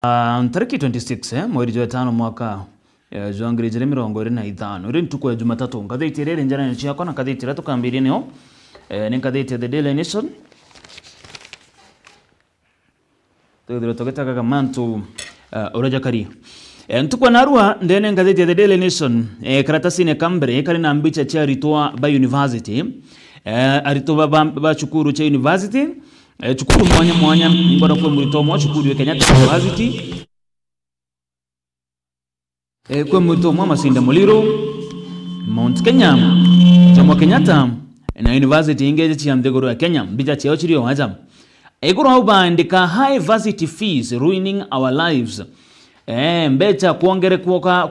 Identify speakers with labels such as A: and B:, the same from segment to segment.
A: Tariki 26 mwezi wa 5 mwaka jwa 2025 iri ntuko ya Jumatatu ngatheti riri njana ciakwa na ngatheti ra tukambirie nio ni ngatheti The Daily Nation tudiro togetaga mantu uraja kari ntuko narua ndene ngatheti The Daily Nation karatasi ne kambere kari na mbicha cha ritwa ba university aritoba ba chukuru cha university chukuru mwanya nimbona kwa mwito mwa chukuru Kenyatta University kwa mwito mwa Masinda Muliro Mount Kenya Jomo Kenyatta na University ingeje chiamdegoro ya Kenya mbija cheo chirio waja egoro hauba ndika high varsity fees ruining our lives mbecha kuongere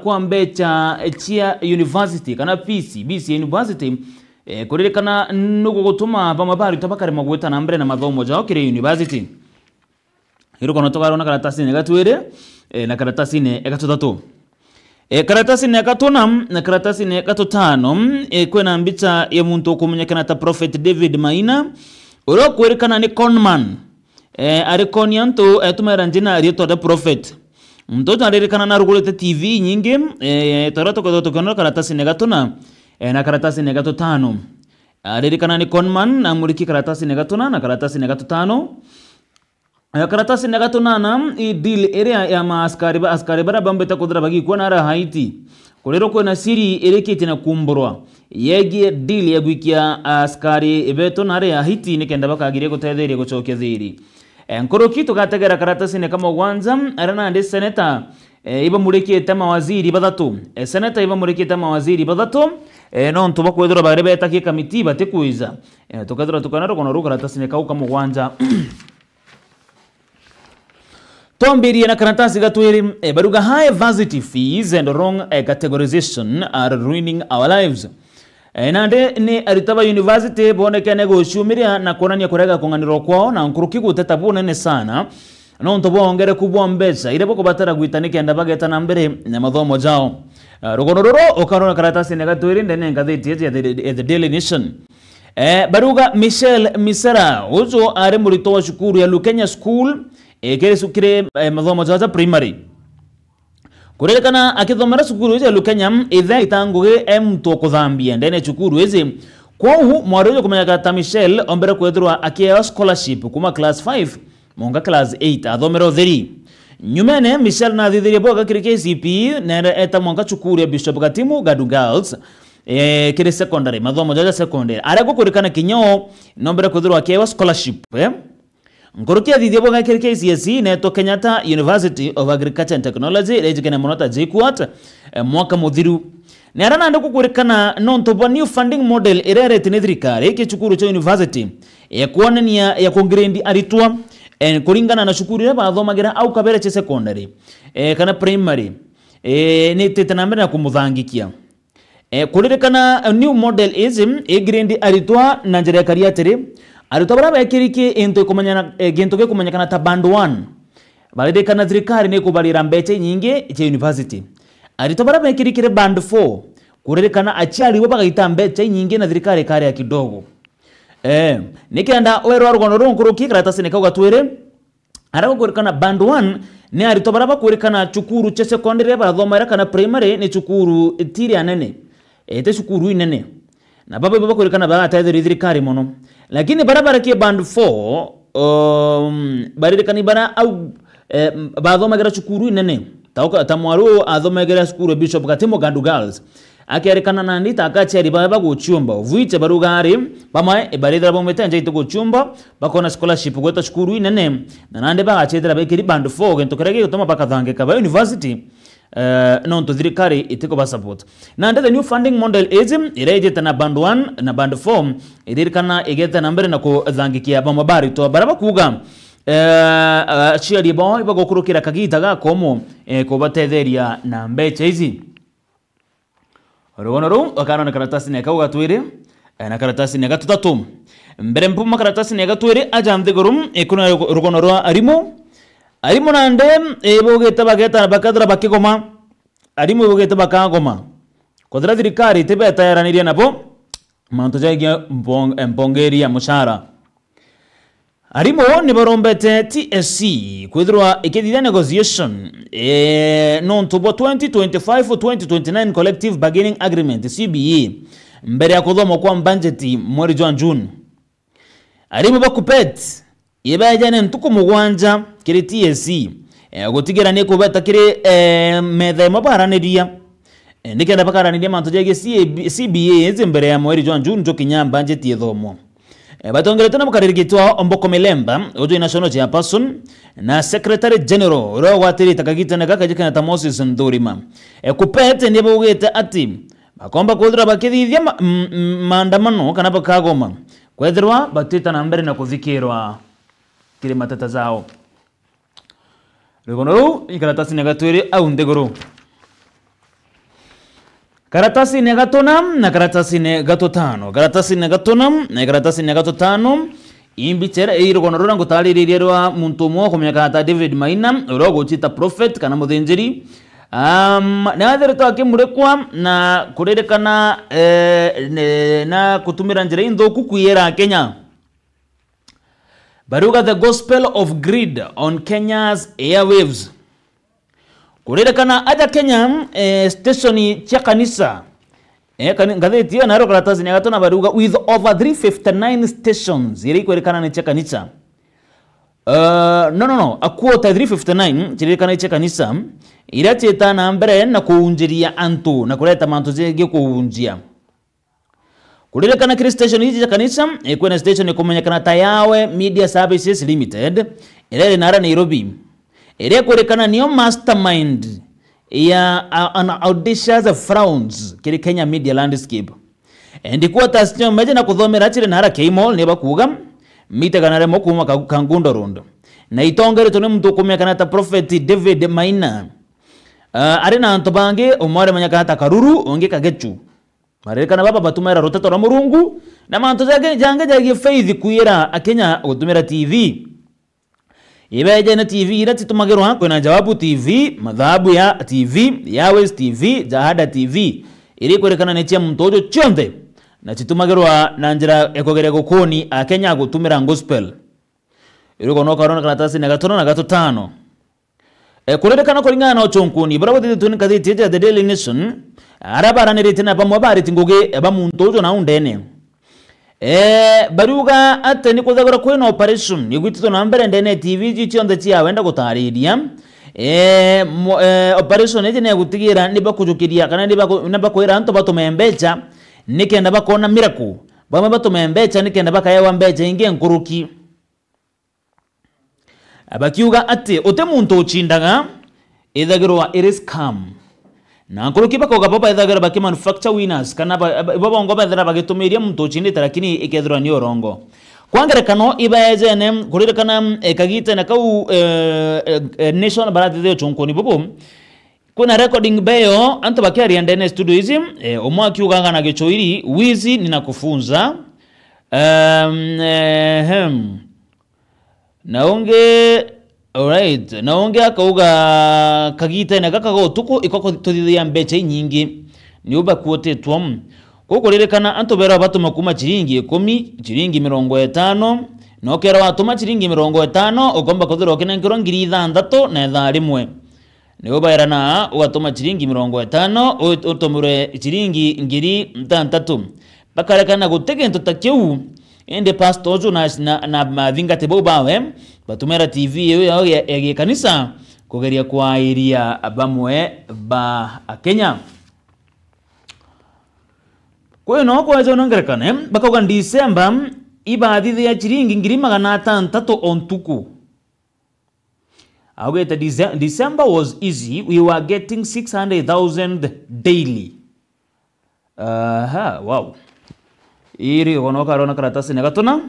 A: kwa mbecha chia university kana BC University kuririkana nugo gutuma bamabari tabakare magweta na mbere na mathomo jao kire university hiro kono togarona karatasi ne gatwire na karatasi ne gatutatu karatasi ne gatuna na karatasi ne gatutano kwena mbicha ya muntu okumenyekana ta Prophet David Maina uro kwerekana ni conman ari konyanto tumera njina rieto da prophet mtoto arerekana na rugulete TV nyingi tarato kono karatasi ne gatuna na karatasi ne gatutano arerekana ni conman na muliki karatasi ne gatuna na karatasi ne gatutano karatasi ne gatunana i deal area ya askari bara bambeta kudra bagi kwa nara Haiti kulero kwa na siri ereketi na kumburwa yegi deal ya gwikia askari ebeto nare ya Haiti nikenda baka agire gutetheri gucoke thiri nkorokito gategera karatasi ne kama gwanza arana ndi senator iba mureki tema waziri badatu senator iba mureki tema waziri badatu no ntuba kwethura barebe taki kamiti batekuiza tukadura tukanaro kono rugara tasine kauka mugwanja tombirie na karatasi gatwiri baruga high varsity fees and wrong categorization are ruining our lives nande ni aritaba university bonekane gushumiria na konania kurega kunganiro kwao na nkuruki guteta bunene sana no ntobo ongere kubwa mbecha ile boko batara gwitanike enda bageta na mbere na mathomo jao rugonororo okarona karatasi ne gatwiri ndene ngatheti ya The Daily Nation baruga Michelle Misera uzo are murito wa shukuru ya Lukenya School kire mathomo jao primary kurekana akithomera shukuru ya Lukenya itha itanguge mto kuthambia ndene shukuru ezi kwa hu mwarijo kumenya ta Michelle ombere kwethirwa akia scholarship kuma class 5 monga class 8 athomero 3 nyumene Michelle na thithirie boga kire KCP na eta monga chukuru ya Bishop Gatimu Gadu Girls kire secondary mathomo jaja secondary arego kurikana kinyo nombere kuthirwa akia scholarship ngorokia thithie boga kire KCSE na to Kenyatta University of Agriculture and Technology rejikene monota JKUAT mwaka muthiru nerana ndiko kurikana nonto new funding model irerete ni thirikari ke chukuru cha university kuonania ya kongrade aritwa kuringana na shukuru ya bathomagira au kabere cha secondary kana primary ni tetanambere na kumuthangikia kuririkana new model is grade aritwa na njere kariatiri aritwa bara bekiriki into kumanyana gento ke kumanyana ta band 1 balidekana thirikari ne kubalira mbeche nyingi cha university aritwa bara bekiriki band 4 kuririkana achiari bo bagaita mbeche nyingi na thirikari kare ya kidogo nikenda wero rugono runkuruki karatasi ne kaugatwire arago kurikana band 1 ni arito baraba kurikana chukuru cha secondary bathomera kana primary ni chukuru tiri anene ete chukuru inene na baba kurikana bagataithiri thirikari mono lakini barabara ke band 4 baririkani bara au bathomera chukuru inene tauka tamwaru athomera chukuru Bishop Gatimu Gadu Girls akerekana na ndita akacheri baba guchumba vuiche barugari pama ebarithira bomete nje ito chumba bakona scholarship gweta shukuru inene na nande bagachethera bekiri band 4 gento kerege gutoma bakathange kaba university no to thirikari itiko ba support na the new funding model is irejeta na band 1 na band 4 idirikana igeta na mbere na kuthangikia bamabari to baraba kuga chiari boy bagokurukira kagita gakomo kubatetheria na mbeche izi rugono ru akarona karatasi ne kaugatwire na karatasi ne gatutatu mbere mpuma karatasi ne gatwire ajamde gorum kuna rugono ru arimo nande bogeta bageta bakadra bakigoma arimo bogeta bakagoma kodra thirikari tebeta yaraniria nabo manto jaigia mpongeria mushara Arimo ni barombete TSC kwithirwa ikithithia negotiation nontubo 2025-2029 collective bargaining agreement CBA mbere ya kuthoma kwa budget mweri wa June. Arimo bakupet ibajane ntuku mugwanja kiri TSC gutigira ne kubeta kiri methe mabaraniria nikenda bakaraniria mantu jege CBA mbere ya mweri wa June jokinya budget yethomo. Batongerete na mukaririgitwa Omboko Melemba ojo national chairperson na secretary general ro watiri takagita na gakajika na Moses Ndurima kupete ndiye bugete ati bakomba kuthira bakithithia maandamano kana bakagoma kwethirwa batita na mbere na kuthikirwa kire matata zao rigono ikaratasi negatwiri au ndegoro karatasi ne gatonam na karatasi ne gatotano karatasi ne gatonam na karatasi ne gatotano imbichera irigono rurango taliririrwa muntu mwo kumyaka ata David Maina rogo chita prophet kana muthenjeri na athireto akimurekwa na kurerekana na kutumira njira inthuku kuyera Kenya baruga the gospel of greed on Kenya's airwaves kurerekana aja Kenya station cha kanisa ngatheti na ro karatasi ne gatona baruga with over 359 stations iri kurerekana ne cha kanisa no akuota 359 chirerekana cha kanisa ira cheta na mbere na kuunjiria antu na kuleta mantu zege kuunjia kurerekana kiri station hizi cha kanisa kwena station ikumenyekana Tayawe Media Services Limited ire nara Nairobi ire kurekana niyo mastermind ya an audacious frowns kiri Kenya media landscape ndikuwa tasnyo meje na kuthomera chire nara K-Mall ne bakuga miteganare mokuma kangundo rondo na itongere tone mtu kumyakana ta prophet David Maina arina antobange omware manyaka hata karuru onge kagechu marekana baba batumira roteto ra murungu na manto jange faith kuyira Kenya gutumira TV ibeje na TV irati tumagirwa kwena Jawabu TV madhabu ya TV Yawes TV Jahada TV iri kurekana ne chia mtojo chonde na chitumagirwa na njira ekogere gukoni Kenya gutumira gospel iri kono karona karatasi na gatono na gatotano kurerekana kuringana na ochonkuni barabote tuni kaditi ya The Daily Nation arabara neretina bamwe bariti nguge bamuntojo na undene baruga ate ni kuthagora kwena operation igwitito na mbere ndene TV gichonde chia wenda gutariria operation ije ne gutigira ni bakujukiria kana ni bakwira anto batumembecha nikenda bakona miracle bamwe batumembecha nikenda bakayewa mbecha inge nkuruki abakiuga ate ote muntu ochindaga ithagirwa it is calm na nkuruki bakoga baba ithagirwa baki manufacture winners kana baba ngoba ithara bagitumiria muntu ochindite lakini ikethirwa ni orongo kwangerekano ibaje ne kurerekana kagita na kau nation barati de chonkoni bobo kuna recording bayo anto bakari ndene studio hizi omwa kiuganga na gechoiri wizi ninakufunza naonge alright naonge akauga kagita na kakago tuko ikoko tuthithia mbecha nyingi ni uba kuotetwa kukurerekana anto bera batuma kuma chiringi 10 chiringi 50 no kera watuma chiringi 50 ugomba kuthira kina ngiro ngiri 6 na etha rimwe ni uba erana ugatuma chiringi 50 utumure chiringi ngiri 6 bakarekana gutege ntotakiu ende pastor na mavinga tebo bawe batumera TV yo ya kanisa kugeria kwa area bamwe ba Kenya kweno kwa zo nongerekane bakaga December ibadhi ya chiringi ngiri 600 ontuku aweta December was easy we were getting 600,000 daily wow iri ono karona karatasi ne gatona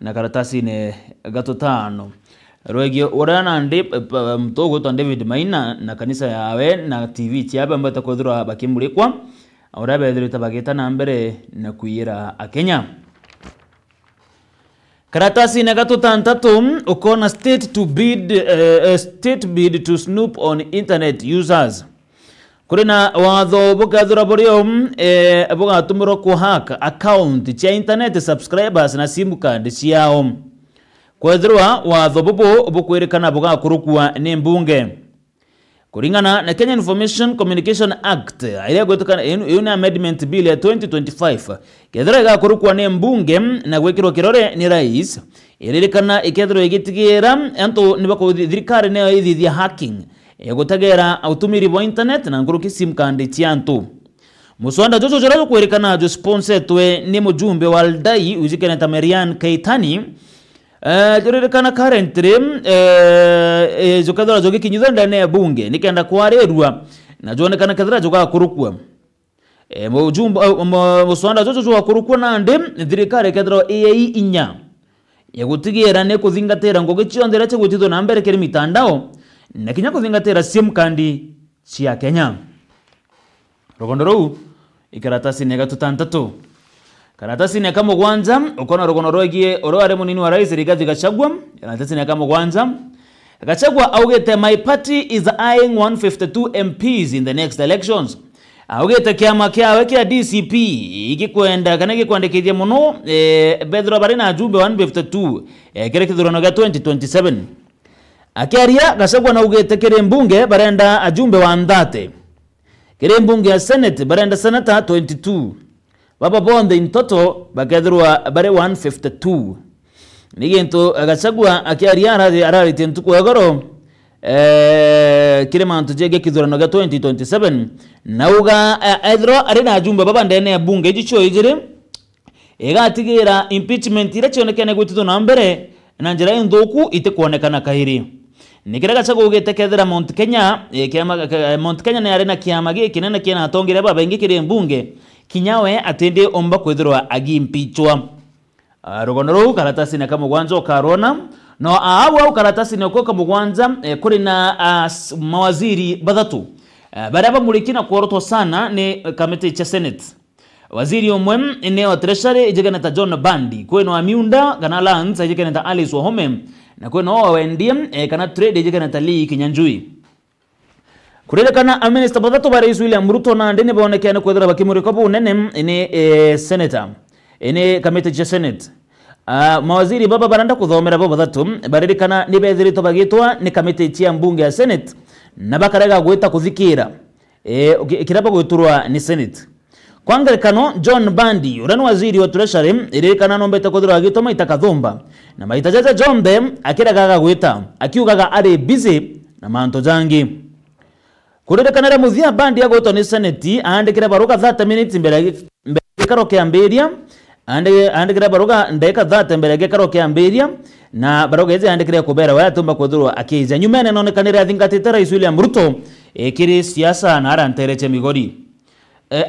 A: na karatasi ne gatotano rwegio orana ndi mtogo to David Maina na kanisa yawe na TV chiaba mbata kodhura bakimurikwa orabe dhirita bageta na mbere na kuyira Kenya karatasi ne gatotantatu ukona state bid to snoop on internet users kurina watho bugathura borio bugatumiro ku hack account cha internet subscribers na sim card ciao kwethirwa watho bubu bukwirikana bugakurukwa ni mbunge kuringana na Kenya Information Communication Act ile gwetukana yuna amendment bill ya 2025 kethira igakurukwa ni mbunge na gwikirwa kirore ni rais iririkana ikethirwa igitigira antu nibako thirikari ne ithithia hacking gutagera utumiri wa internet na nguruki sim card tiantu musonda jojo jora kwirikana jo sponsor twe ni mujumbe wa Aldai ujikena ta Marian Keitani turirikana currently jokadora jogi kinyitha ndane ya bunge nikenda kwarerwa na jonekana kadra joka kurukwa mujumbe musonda jojo jo kurukwa nande thirikari kadra inya yagutigira ne kuthingatira ngogi chiondera chegutitho na mbere kiri mitandao na kinya kuthingatira sim card cia Kenya rogondo rou ikaratasi nega tutantatu karatasi nega mugwanja ukona rogondo rogie oro are munini wa rais Rigathi Gachagua karatasi nega mugwanja Gachagua augete my party is eyeing 152 MPs in the next elections augete kiama kiawe kia DCP igikwenda kana gikwandikithia muno bethro bari na jumbe 152 kire kithurano gya 2027 akiaria Gachagua na augete kire mbunge barenda ajumbe wa ndate kire mbunge ya Senate barenda senata 22 baba bonde in total bakethirwa bare 152 niginto Gachagua akiaria ararite ntuko egoro kire mantu jege kithurano gya 2027 nauga ethro arina ajumbe baba ndene ya bunge gicho ijire egatigira impeachment ire chionekane gwititho na mbere na njira inthuku ite kuonekana kahiri nikira Gachagua ugetekethera Mount Kenya Mount Kenya ne arena kiama giki nene kiena atongire baba ingi kire mbunge kinyawe atende omba kwithirwa agimpichwa rogono rou karatasi na kamugwanza karona no awa karatasi ne koka mugwanza kuri na mawaziri bathatu baraba mulikina kuoroto sana ni kamiti cha Senate waziri omwe ne wa treasury ijegana ta John Bandi kweno amiunda kana lanza ijegana ta Alice Wahome na kweno wendie kana trade ijegana ta Lee Kinyanjui kuririkana minister bathatu ba rais William Ruto na ndene baonekana kwethira bakimuriko bunene ni senator ene kamiti cha Senate mawaziri baba baranda kuthomera baba bathatu baririkana ni bethirito bagitwa ni kamiti cha mbunge ya Senate na bakarega gwita kuthikira kiraba gwiturwa ni Senate kwangerekano John Bandi urani waziri wa treasury iririkana nombete kwethira bagitwa maita kathumba na maita jaja Jombe akiraga gwita akiugaga ari busy na manto jangi kuririkana muthia Bandi agotwa ni Senate andikira baruka 30 minutes mbere gikaro kiambiria andikira baruka ndeka 30 mbere gikaro kiambiria na baruka hizi andikira kubera waya tumba kwethirwa akiza nyumene nonekanira athingatite rais William Ruto kiri siasa na arantereche migori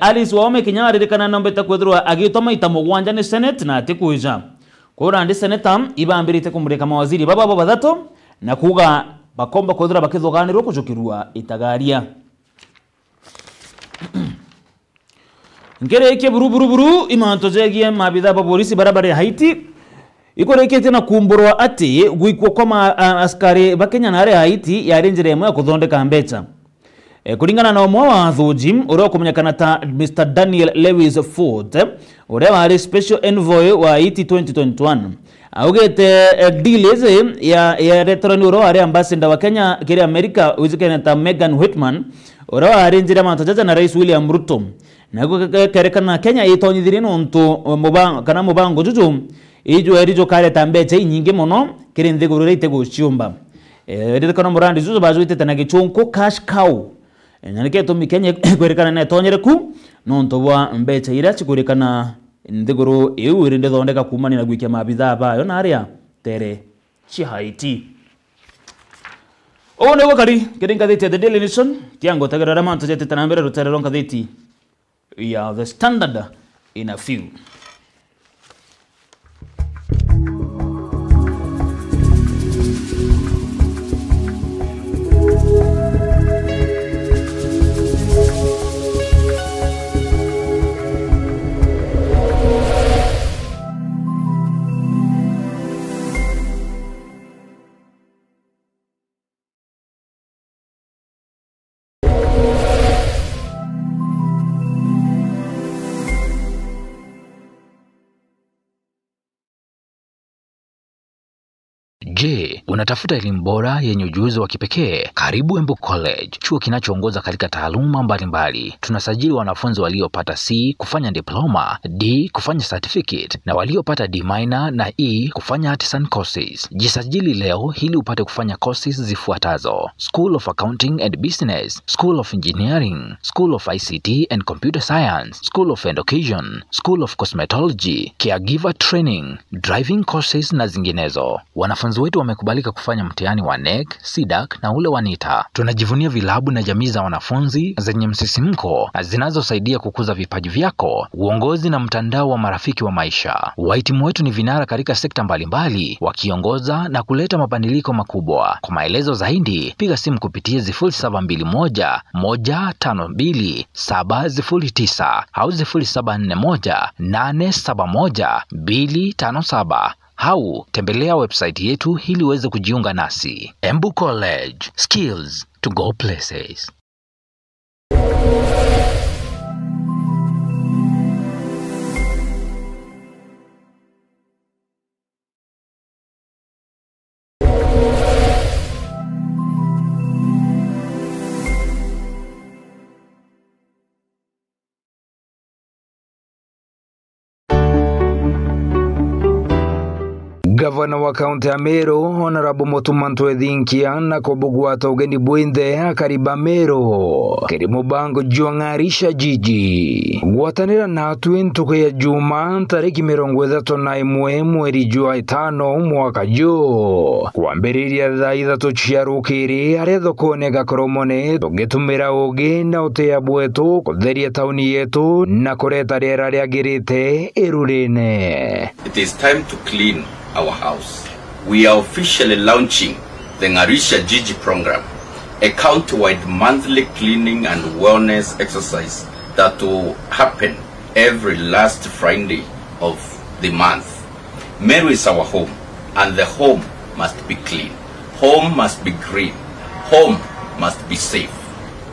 A: Alice Wahome kinya aririkana nombete kwethirwa agitwa maita mugwanja ni Senate na atikuija kura ndi senator ibambirite kumurika mawaziri baba bathatu na kuga bakomba kwethira bakithoganirwo kucukirwa itagaria ngere ke buru imanto jegie mabitha ba polisi barabara Haiti ikorekete na kumburwa ati gwikwo kwa askari bakenya na Haiti yari njire imwe kuthondeka mbecha kuringana na omwe wa thuji uria kumenyekana ta Mr Daniel Lewis Ford uria wari special envoy wa Haiti 2021 augete deals ya return uria wari ambassador wa Kenya kiri America ujikena ta Megan Whitman uria wari njire matajaja na rais William Ruto na kerekana Kenya itonyithiri nontu mubango juju ijo erijo kare tambeche nyingi muno kiri nthiguru rite guciumba ririkana murandi juju bajuite tena gichunko cash cow nyanike tumi Kenya kwerekana na tonyereku nontu bwa mbeche ira chikurikana nthiguru iu irinde thondeka kumani na gwikia mabitha bayo na aria tere chi Haiti o nego kari kiringa thiti the Daily Nation kiango tagerara manto jete tena mbere rutere ronka thiti ya the Standard in a few
B: Je, unatafuta elimu bora yenye ujuzi wa kipekee? Karibu Embu College, chuo kinachoongoza katika taaluma mbalimbali. Tunasajili wanafunzi waliopata C kufanya diploma, D kufanya certificate na waliopata D minor na E kufanya artisan courses. Jisajili leo ili upate kufanya courses zifuatazo: School of Accounting and Business, School of Engineering, School of ICT and Computer Science, School of Education, School of Cosmetology, Caregiver Training, Driving courses na zinginezo. Wanafunzi wetu wamekubalika kufanya mtihani wa NEC, SIDAC na ule wa NITA. Tunajivunia vilabu na jamii za wanafunzi zenye msisimko zinazosaidia kukuza vipaji vyako, uongozi na mtandao wa marafiki wa maisha. Wahitimu wetu ni vinara katika sekta mbalimbali, wakiongoza na kuleta mabadiliko makubwa. Kwa maelezo zaidi, piga simu kupitia 0721 152 709 au 0741 871 257. Au tembelea website yetu ili uweze kujiunga nasi. Embu College, skills to go places.
C: Gavana wa kaunti ya Meru, Honorable Mutuma Ntwethinkia na kobugwata ugeni bwinthe kariba Meru kiri mubango juangarisha jiji gwatanira na ntuku ya juma tariki 31 mweri jua 5 mwaka jo kwambiriria thaa 3 cia rukiri aria thokone gakoromone tugitumira ugi na utea bwetu kutheria tauni yetu na kureta riera riagirite irurine.
D: It is time to clean our house. We are officially launching the Ngarisha Jiji program, a county-wide monthly cleaning and wellness exercise that will happen every last Friday of the month. Meru is our home, and the home must be clean. Home must be green. Home must be safe.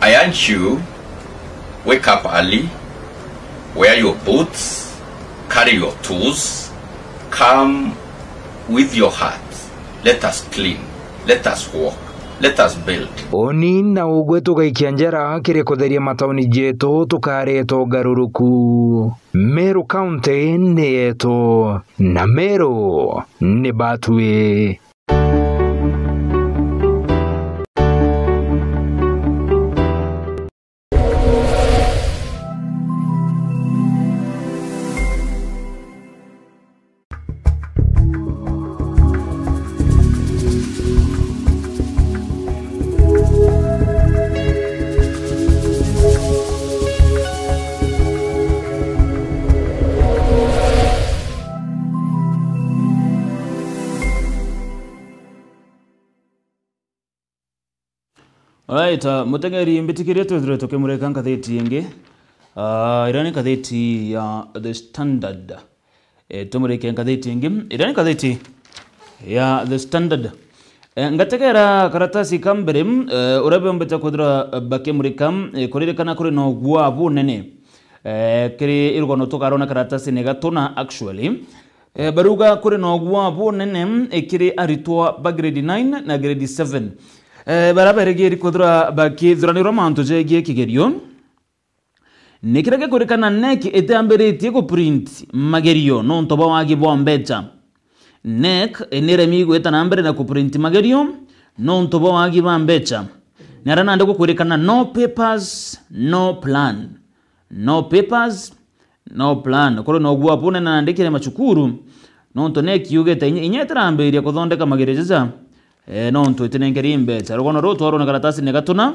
D: I urge you, wake up early, wear your boots, carry your tools, come with your heart. Let us clean. Let us walk. Let us build.
C: Oni na ugwe tugaikia njara kiri kutheria matauni jetu tukareto garuruku. Meru County ni yetu na Meru ni batwe.
A: Alright, mutengeri mbitikire twethire tukimureka ngatheti ingi. Irani ngatheti ya The Standard. Tumureke ngatheti ingi. Irani ngatheti ya The Standard. Ngategera karatasi kambere urabe mbeta kudra bakemurika kuririkana kuri no gwa bunene. Kiri irugono tukarona karatasi negatuna actually. Baruga kuri no gwa bunene kiri aritwa ba grade 9 na grade 7. Barabere geri kudra baki dhurani romanto jegi kigerio nikirage kurikana NEC etambere ku print magerio non toba wagi bombecha NEC enere migo etanambere na ku print magerio non toba wagi bombecha narana ndiko kurikana no papers no plan, no papers no plan koro no gwa pone na ndikire machukuru non to NEC yugeta inyetrambere kuthondeka magereja nonto itenengerimbe charogono roto aro na karatasi negatuna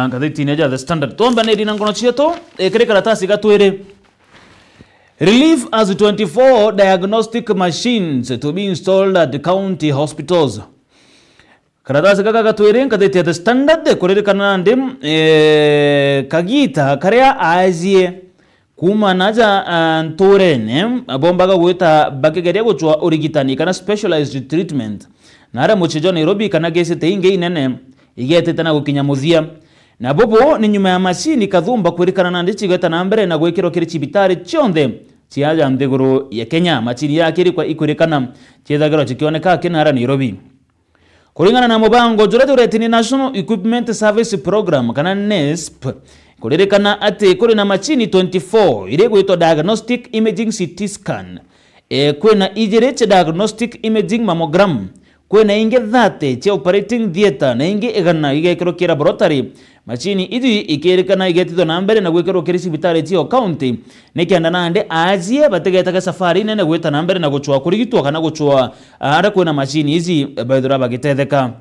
A: ngatheti neja The Standard tomba ne dina ngono chieto kire karatasi gatwere relief as 24 diagnostic machines to be installed at the county hospitals. Karatasi kaka gatwere ngatheti The Standard kurere kanande kagita karea azie kuma naja ntorene bombaga gwita bakegeria guchwa urigitani kana specialized treatment nara muchijo Nairobi kana gese teinge inene igete tana gukinya muthia na bobo ni nyuma ya machini kathumba kwirikana na ndichi geta na mbere na gwikiro kiri chibitari chonde ciaja nthiguru ya Kenya. Machini yake iri kwa ikurikana ciethagirwo cikioneka kinara Nairobi. Kuringana na mubango jurethe ni National Equipment Service Program kana NESP, kuririkana ati kuri na machini 24 iri gwitwa diagnostic imaging CT scan, kwina ijire cha diagnostic imaging mammogram, kwina inge 30 cha operating theater na inge igana igekiro kira laboratory. Machini idi ikirikana igetithwo na mbere na gwikirwo kiri cibitari cio county nikienda nande ajie bategetaga safari nene gwita na mbere na guchwa kurigitwo kana guchwa ara kwina machini izi baithura bagitetheka.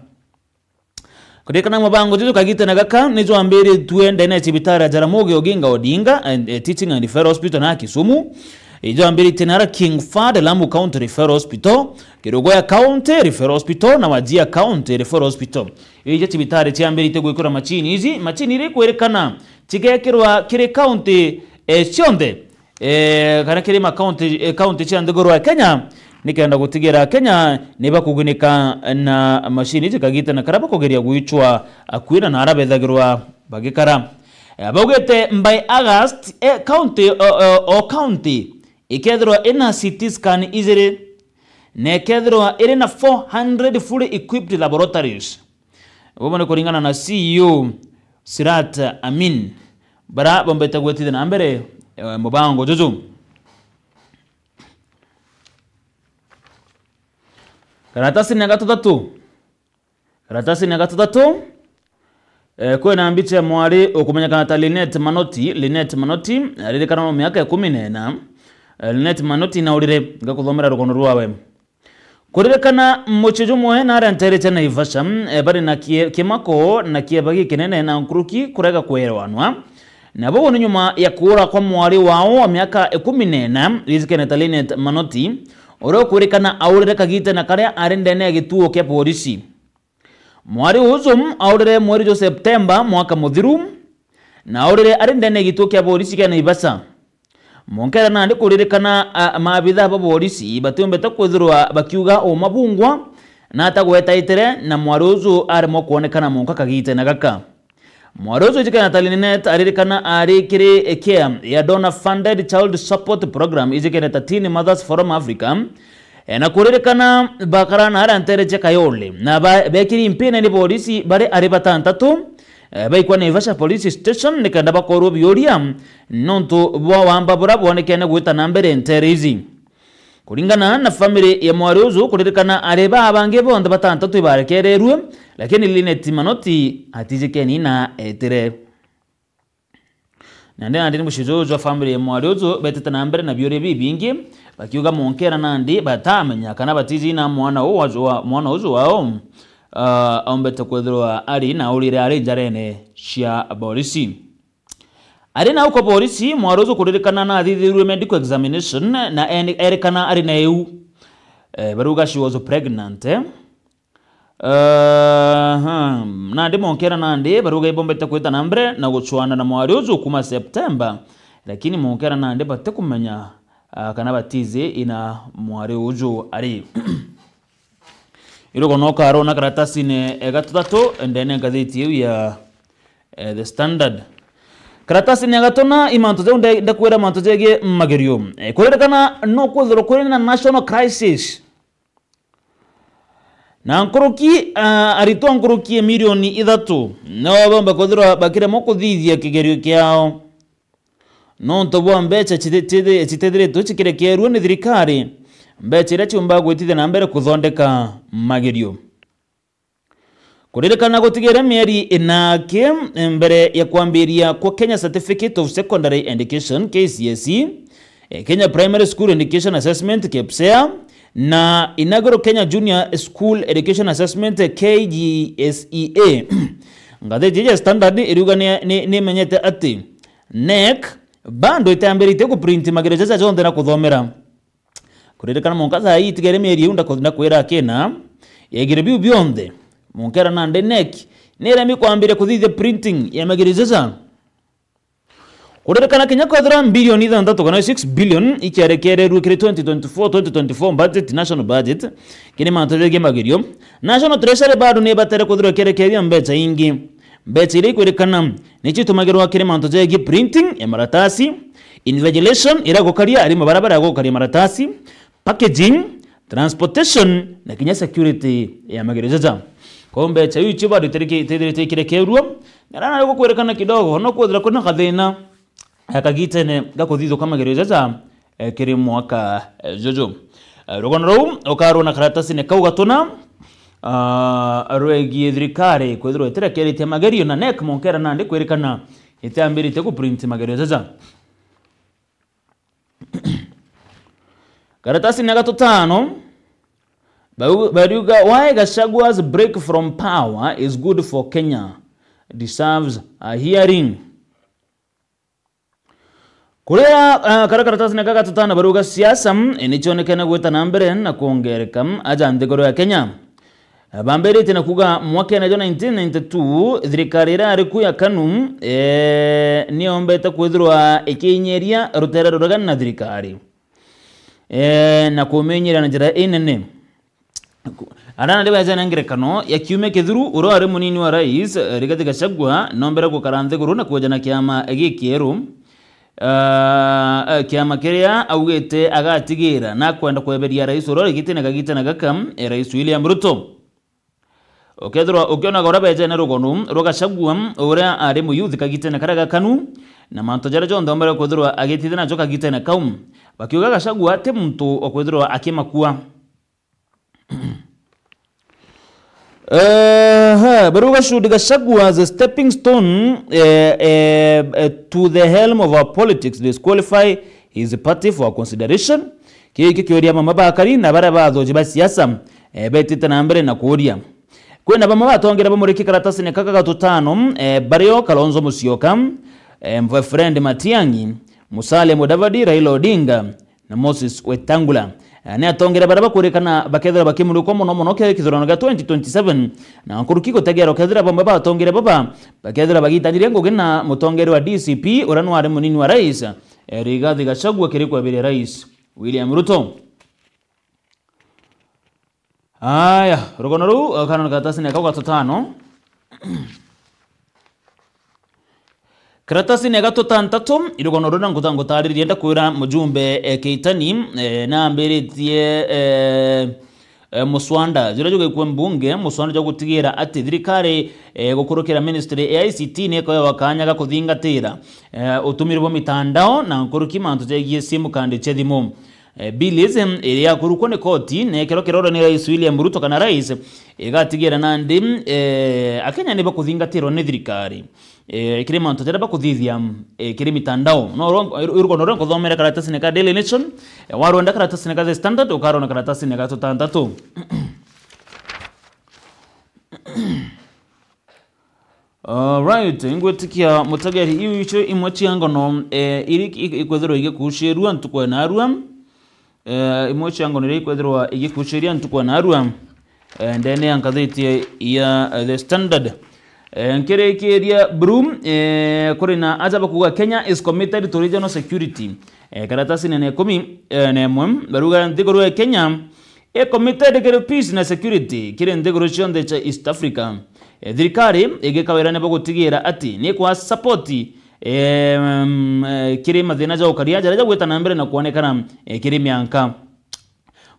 A: Kuririkana mubango juju kagite na gaka nijo ambere tuende na cibitari ya Jaramogi Oginga Odinga Teaching and Referral Hospital na Kisumu, ijo ambere tenara King Fahd Lamu County Referral Hospital, Kerugoya County Referral Hospital na Wajir County Referral Hospital. Ije cibitari cia ambere tegwikora machini izi, machini iri kwerekana cigekirwa kiri county cionthe kana kiri ma county cia nthiguru ya Kenya nikenda gutigira Kenya niba kugunika na machini izi kagite na karaba kugeria gwichwa akwira na arabethagirwa bagikara. Baugete by August county ikethirwa ina CT scan izire ne kethirwa iri na 400 fully equipped laboratories. Wabone kuringana na CEO Sirat Amin bara bombeta gwetithia na mbere mubango juju. Karatasi ni gatatu kwena mbiche mwari okumenyekana ta Linet Manoti aririkana mu miaka 14. Linet Manoti na urire ngakuthomera rukono rwawe. Kuririkana muchejo mwe na rantere tena Naivasha bari na kimako na kiebagi kinene na nkuruki kurega kwerwanwa na bo ni nyuma ya kuura kwa mwari wao wa miaka 14 rizikene ta Linet Manoti oro kuririkana aurire kagite na karia arendene gituo kya polisi. Mwari uzum aurire mweri wa Septemba mwaka muthiru na aurire arendene gituo kya polisi kya Naivasha. Monkera nandi kuririkana maabitha ba polisi batumbeta kwithirwa bakiuga o mabungwa na atagweta itere na mwari uzu arimo kuonekana monka kagite na gaka. Mwari uzu jikana Linet aririkana arikiri care ya donor funded child support program ijikene Teen Mothers Forum Africa na kuririkana bakarana arantere chekayole na bekiri impine ni polisi bare ari batantatu baikwa Naivasha police station nikenda bakorwo bioria nonto bwa wamba bura bonekene gwita na mbere entere izi. Kuringana na family ya mwari uzu kuririkana areba abange bonde batantatu barekererwe lakini Linet Manoti atijikeni na etere. Nande nandi mushizo wa family ya mwari uzu beteta na mbere na biore bibingi bakiuga monkera nandi batamenya kana batizi na mwana uzu wao ombeta kwethirwa ari na urire ari jarene cia polisi. Ari na uko polisi mwari uzu kuririkana na athithirwe medical examination na erikana ari na eu baruga she was pregnant nandi monkera nandi baruga ibombeta kwita na mbere na guchwana na mwari uzu kuma September lakini monkera nandi bate kumenya kana batize ina mwari uzu ari iro kono karo na karatasi ne gatatu ndene ngathiti ya The Standard. Karatasi ne gatona imanto ze ndakwera manto zege magerio kuririkana no kwithiro kuri na national crisis na nkuruki arito nkuruki milioni 3 no bomba kwithiro bakire mo kuthithia kigerio kiao no ntobwa mbecha chitethire tu chikirekerwo ni thirikari mbecha ira chumba gwitithia na mbere kuthondeka magerio. Kuririkana gutigera mieri inake mbere ya kwambiria kwa Kenya Certificate of Secondary Education KCSE, Kenya Primary School Education Assessment KPSEA na inaugural Kenya Junior School Education Assessment KGSEA. Ngatheti ya Standard iruga ni menyete ati NEC bando itambirite ku print magerio cha jonde na kuthomera. Kuririkana monkaza hii tigere mieri unda kodina kwera kena yegire biu bionde monkera nande NEC nera mi kwambire kuthithia printing ya magerio. Kuririkana Kenya kodra bilioni 6 billion ikiarekererwe kiri 2024 budget national budget kini mantorege magerio. National Treasury bado ne batere kodra kerekeria mbecha ingi mbecha ile kuririkana ni chitu magerio kiri mantorege printing ya maratasi invigilation ira gukaria ari mabarabara gukaria maratasi, packaging, transportation na kinya security ya magereza. Kombe cha yuchi bado tereke kerua narana rego kwerekana kidogo no kwethira kuna kathina akagitene gakuthitho kama gereza kiri mwaka jojo rogono ro okaro na karatasi ne kauga tuna arwegie thirikari kwethirwo iterekerete magerio na nek monkera nande kwerekana itambirite ku print magereza. Karatasi ne gatutano Baruga, why Gachagwa's break from power is good for Kenya deserves a hearing. Kurea karatasi na gatutano Baruga siasa inichonekana gweta nambere na kuongereka aja ndegoro ya Kenya. Bambere tena kuga mwaka na 1992 thirikari ira kuya kanu niombeta kwithirwa ikinyeria rutera ruragana na thirikari na kumenyera na njira inene. Arana ndeba jana ngerekano ya kiume kithuru uro ari munini wa rais Rigathi Gachagua nombera gukaranthe guru na kujana kiama gikieru kiama kiria augete agatigira na kwenda kweberia rais uro gitene gakam rais William Ruto. Okethro ukiona gora beje na rugonu Gachagua ura ari mu youth kagitene karaga kanu na manto jara jo ndombera kwethro agitithina na joka gitene kaum bakiuga Gachagua te muntu okwethro akimakua. Baruga should Gachagua as a stepping stone to the helm of our politics disqualify his party for consideration. Kiki kioria mama bakari na bara bathoji ba siasa betite na mbere na kuria kwena bama batongera bamuriki karatasi ne kaka gatutano Bario Kalonzo Musyoka my friend Matiang'i Musalia Mudavadi Raila Odinga na Moses Wetangula ne atongera baraba kurekana bakethera bakimuruko muno kithurano ga 2027 na nkurukiko tegero kethera bamba batongera baba bakethera bagitanire ngogena mutongeri wa DCP urano ari munini wa rais Rigathi Gachagua kiri kwa bere rais William Ruto. Aya rogono ru kana karatasi ne kauga tutano karatasi ne gatutantatu irogono ru nangutango tari rienda kwira mujumbe Keitani na mberitie Muswanda zirajuge kwa mbunge Muswanda jo gutigira ati thirikari gukurukira ministry ya ICT ne ko wakanya gakuthingatira utumirwo mitandao na nkuruki mantu jegie simu kandi chethimo bilism ya kuruko ne koti ne kero ni rais William Ruto kana rais igatigira nandi akenya ne bakuthingatirwo ne thirikari kire mantu jara bakuthithia kire mitandao no urgo no kuthomera karatasi ne ka Daily Nation waronda karatasi ne ka The Standard ukarona karatasi ne ka tutantatu. Right ingwetikia mutageri iwicho imwachi angono iri ikwethero igikushirwa ntukwa na arua imwachi angono iri ikwethero igikushiria ntukwa na arua ndene ankathiti ya The Standard nkere kiria Brum kurina ajaba kuga Kenya is committed to regional security karatasi nene 10 na mwem baruga ndigoro ya Kenya committed to peace na security kire ndigoro chonde cha East Africa thirikari igikawira ne bagutigira ati ni kwa support kire mathina ja ukaria jara gweta na mbere na kuonekana kire mianka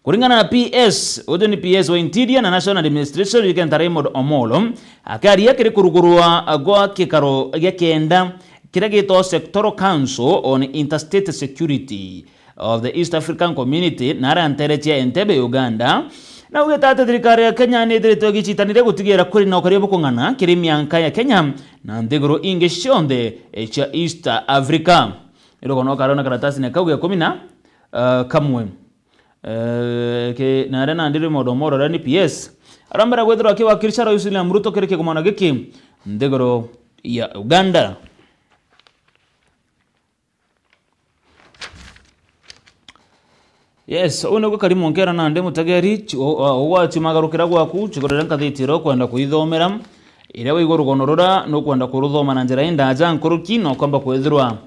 A: kuringana na PS odo ni PS wa Interior na National Administration Rigathi Raymond Omolo akaria kire kurugurwa agwa kikaro gya kenda kire gito Sectoral Council on Interstate Security of the East African Community nara anterechia Entebbe Uganda na ugetata thirikari ya Kenya ni thirito gichitanire gutigira kuri na ukari bukungana kiri mianka ya Kenya na ndigoro inge shonde cha East Africa iro no karona karatasi ne kauga 10 kamwe ke na rena ndiri modomoro rani PS arambara gwethro akiwa kirishara yusile Ruto kereke kumana giki ndigoro ya Uganda. Yes, unego kari monkera na nde mutageri owachi magarukira gwaku chigorera nkathitiro kwenda kuithomera ire wigo rugonorora no kwenda kuruthoma na njira inda aja nkuruki no kwamba kwethirwa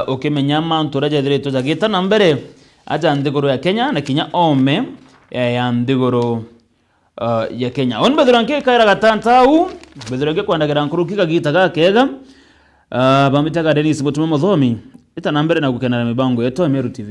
A: ukimenya mantu raja thireto jagita na mbere aja ndigoro ya Kenya na kinya ome ya ndigoro ya Kenya on bedranke kaira gatantau bedranke kwenda gara nkuruki kagita gakega bamitaga Dennis Mutume Muthomi ita nambere na gukenera mibango yetu Meru TV.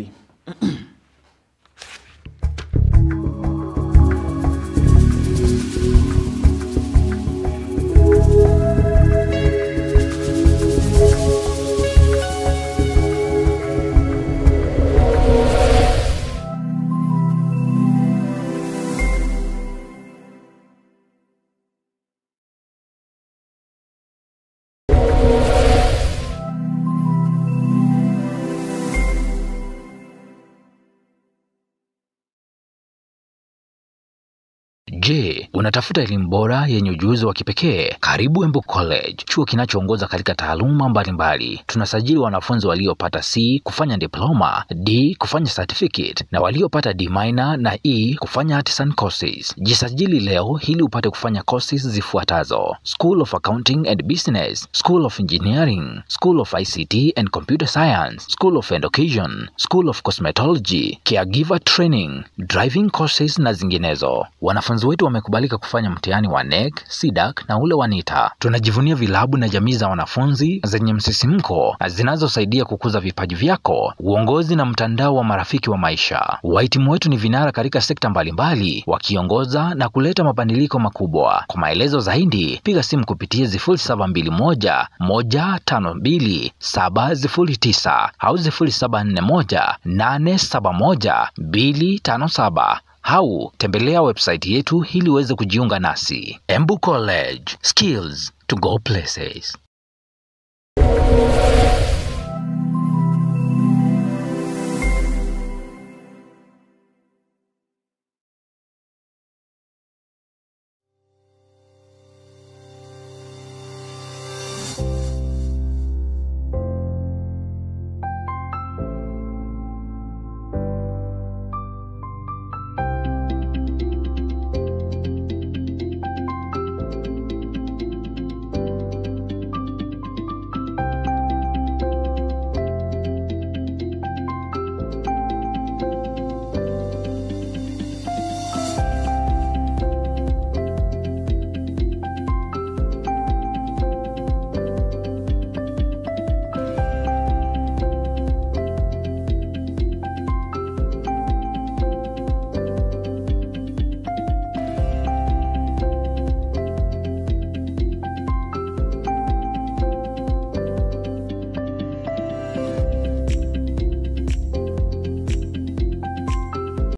B: Je, unatafuta elimu bora yenye ujuzi wa kipekee? Karibu Embu College, chuo kinachoongoza katika taaluma mbalimbali. Tunasajili wanafunzi waliopata C kufanya diploma, D kufanya certificate na waliopata D minor na E kufanya artisan courses. Jisajili leo ili upate kufanya courses zifuatazo: School of Accounting and Business, School of Engineering, School of ICT and Computer Science, School of Education, School of Cosmetology, Caregiver Training, Driving courses na zinginezo. Wanafunzi wetu wamekubalika kufanya mtihani wa NEC, SIDAC na ule wa NITA. Tunajivunia vilabu na jamii za wanafunzi zenye msisimko zinazosaidia kukuza vipaji vyako, uongozi na mtandao wa marafiki wa maisha. Wahitimu wetu ni vinara katika sekta mbalimbali, wakiongoza na kuleta mabadiliko makubwa. Kwa maelezo zaidi, piga simu kupitia 0721 152 709 au 0741 871 257. Au tembelea website yetu ili uweze kujiunga nasi. Embu College, skills to go places.